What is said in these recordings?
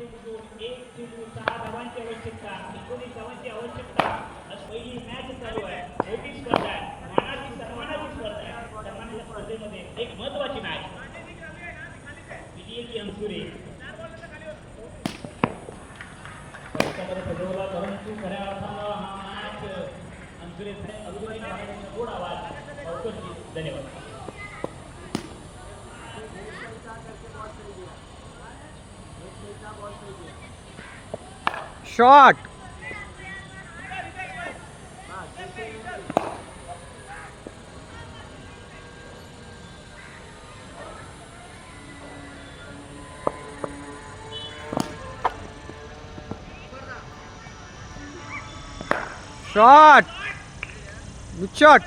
एक चेंडू 6 धावांची आवश्यकता, 19 धावांची आवश्यकता. आज पहिली मॅच चालू आहे. मोठी स्पर्धा आहे, सन्मानाची स्पर्धा आहे. सन्मानाच्या स्पर्धेमध्ये एक महत्वाची मॅच. विजयी की अंसुरे सजवला, परंतु खऱ्या अर्थानं हा मॅच अंसुरे अगदी गोड आवाज. धन्यवाद. शॉट शॉट गुड शॉट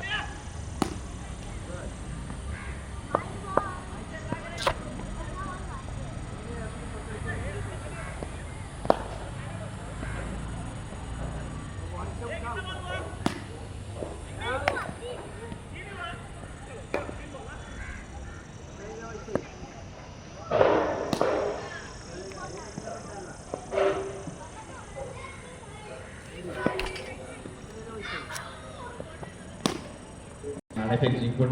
नाणेफेक जिंकून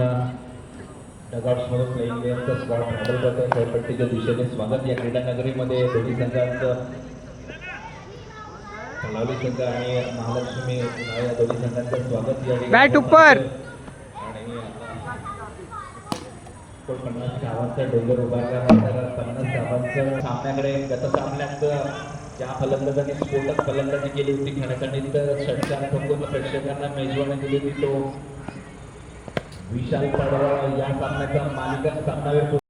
डगआउट्समधून प्लेइंग लेअरचा स्पॉट हँडल करत खेळपट्टीच्या दिशेने स्वागत. या क्रीडा नगरीमध्ये दोन्ही संघांचं तलावली संघ आणि महालक्ष्मी या दोन्ही संघांचं स्वागत. या बॅट ऊपर आणि 50 धावांचा डोंगर उभारल्यानंतर 50 धावांचं सामन्याकडे गत सामन्यात ज्या फलंदाजांनी स्फोटक फलंदाजी केली होती खेळखंडित षटकार ठोकून प्रेक्षकांना मेजवानी दिली होती तो विशाल पडवळ या सामन्याचा मालिका सामनावीर